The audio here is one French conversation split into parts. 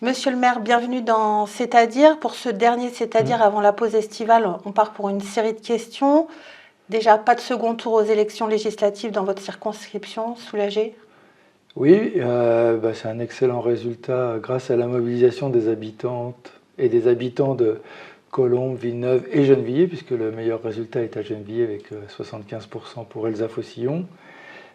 Monsieur le maire, bienvenue dans C'est-à-dire. Pour ce dernier C'est-à-dire avant la pause estivale, on part pour une série de questions. Déjà, pas de second tour aux élections législatives dans votre circonscription, soulagé? Oui, c'est un excellent résultat grâce à la mobilisation des habitantes et des habitants de Colombes, Villeneuve et Gennevilliers, puisque le meilleur résultat est à Gennevilliers avec 75% pour Elsa Faucillon,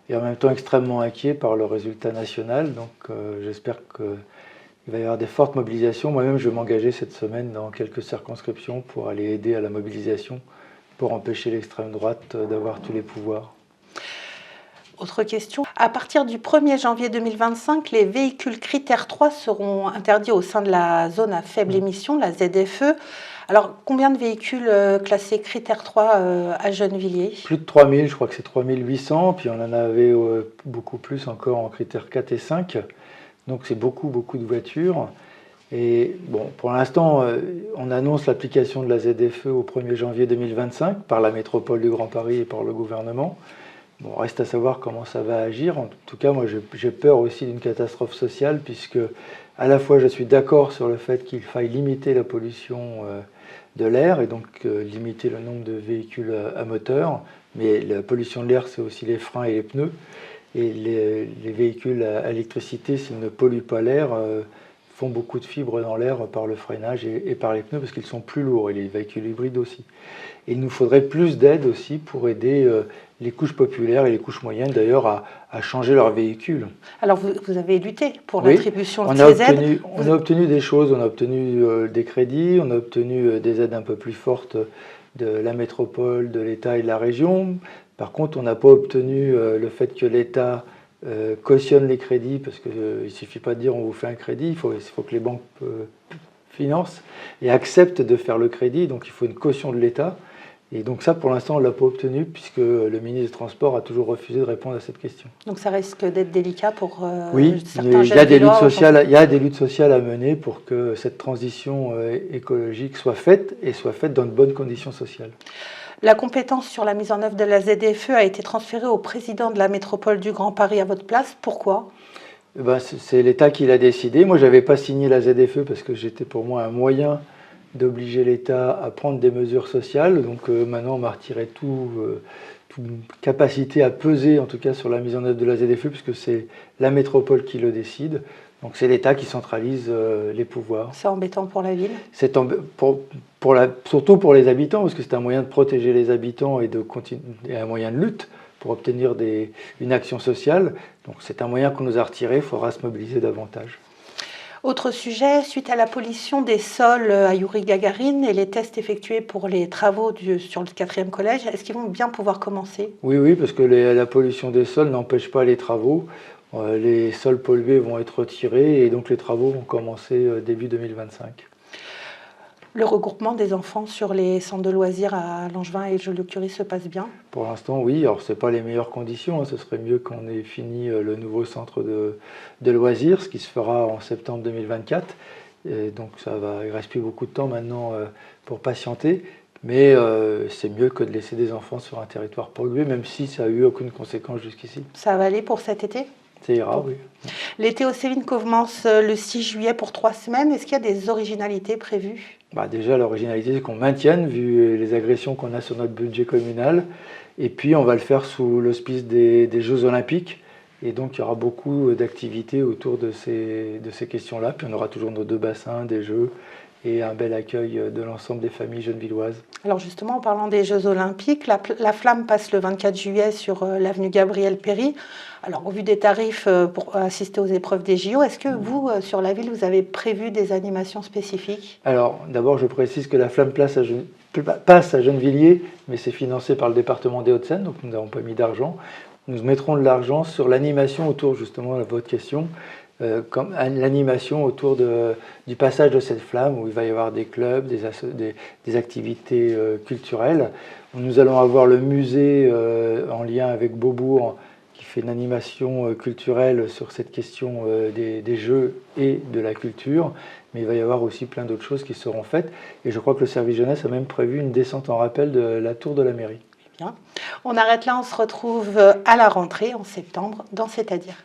et en même temps extrêmement inquiet par le résultat national. Donc j'espère qu'il va y avoir des fortes mobilisations. Moi-même, je vais m'engager cette semaine dans quelques circonscriptions pour aller aider à la mobilisation, pour empêcher l'extrême droite d'avoir tous les pouvoirs. Autre question. À partir du 1er janvier 2025, les véhicules critères 3 seront interdits au sein de la zone à faible émission, la ZFE. Alors, combien de véhicules classés critères 3 à Gennevilliers? Plus de 3000, je crois que c'est 3800, puis on en avait beaucoup plus encore en critères 4 et 5. Donc c'est beaucoup de voitures. Et bon, pour l'instant, on annonce l'application de la ZFE au 1er janvier 2025 par la métropole du Grand Paris et par le gouvernement. Bon, reste à savoir comment ça va agir. En tout cas, moi, j'ai peur aussi d'une catastrophe sociale, puisque à la fois je suis d'accord sur le fait qu'il faille limiter la pollution de l'air et donc limiter le nombre de véhicules à moteur, mais la pollution de l'air, c'est aussi les freins et les pneus. Et les véhicules à électricité, s'ils ne polluent pas l'air, font beaucoup de fibres dans l'air par le freinage et par les pneus parce qu'ils sont plus lourds, et les véhicules hybrides aussi. Et il nous faudrait plus d'aide aussi pour aider les couches populaires et les couches moyennes d'ailleurs à changer leurs véhicules. Alors vous avez lutté pour l'attribution de ces aides. On a obtenu des choses, on a obtenu des crédits, on a obtenu des aides un peu plus fortes de la métropole, de l'État et de la région. Par contre, on n'a pas obtenu le fait que l'État cautionne les crédits, parce qu'il ne suffit pas de dire on vous fait un crédit, il faut que les banques financent et acceptent de faire le crédit, donc il faut une caution de l'État. Et donc ça, pour l'instant, on ne l'a pas obtenu, puisque le ministre des Transports a toujours refusé de répondre à cette question. Donc ça risque d'être délicat pour oui, certains jeunes. Il y a des luttes sociales à mener pour que cette transition écologique soit faite, et soit faite dans de bonnes conditions sociales. La compétence sur la mise en œuvre de la ZFE a été transférée au président de la métropole du Grand Paris à votre place. Pourquoi? C'est l'État qui l'a décidé. Moi, je n'avais pas signé la ZFE parce que j'étais pour moi un moyen d'obliger l'État à prendre des mesures sociales. Donc maintenant, on m'a retiré toute capacité à peser, en tout cas, sur la mise en œuvre de la ZFE, puisque c'est la métropole qui le décide. Donc c'est l'État qui centralise les pouvoirs. C'est embêtant pour la ville? C'est surtout pour les habitants, parce que c'est un moyen de protéger les habitants et un moyen de lutte pour obtenir une action sociale. Donc c'est un moyen qu'on nous a retiré, il faudra se mobiliser davantage. Autre sujet, suite à la pollution des sols à Iouri-Gagarine et les tests effectués pour les travaux sur le 4e collège, est-ce qu'ils vont bien pouvoir commencer? Oui, parce que la pollution des sols n'empêche pas les travaux. Les sols pollués vont être retirés et donc les travaux vont commencer début 2025. Le regroupement des enfants sur les centres de loisirs à Langevin et Joliot-Curie se passe bien? Pour l'instant, oui. Alors, ce n'est pas les meilleures conditions. Ce serait mieux qu'on ait fini le nouveau centre de loisirs, ce qui se fera en septembre 2024. Et donc, il reste plus beaucoup de temps maintenant pour patienter. Mais c'est mieux que de laisser des enfants sur un territoire pollué, même si ça n'a eu aucune conséquence jusqu'ici. Ça va aller pour cet été? Ça ira, oui. L'été au Céline commence le 6 juillet pour 3 semaines. Est-ce qu'il y a des originalités prévues? Déjà, l'originalité, c'est qu'on maintienne, vu les agressions qu'on a sur notre budget communal. Et puis, on va le faire sous l'auspice des Jeux Olympiques. Et donc, il y aura beaucoup d'activités autour de ces questions-là. Puis, on aura toujours nos 2 bassins, des Jeux et un bel accueil de l'ensemble des familles gennevilloises. Alors justement, en parlant des Jeux Olympiques, la flamme passe le 24 juillet sur l'avenue Gabriel-Péri. Alors au vu des tarifs pour assister aux épreuves des JO, est-ce que vous, sur la ville, vous avez prévu des animations spécifiques? Alors d'abord, je précise que la flamme passe à Gennevilliers, mais c'est financé par le département des Hauts-de-Seine, donc nous n'avons pas mis d'argent. Nous mettrons de l'argent sur l'animation autour, justement, de votre question, comme l'animation autour du passage de cette flamme, où il va y avoir des clubs, des activités culturelles. Nous allons avoir le musée en lien avec Beaubourg, qui fait une animation culturelle sur cette question des jeux et de la culture. Mais il va y avoir aussi plein d'autres choses qui seront faites. Et je crois que le service jeunesse a même prévu une descente en rappel de la tour de la mairie. Bien. On arrête là, on se retrouve à la rentrée en septembre dans C'est-à-dire.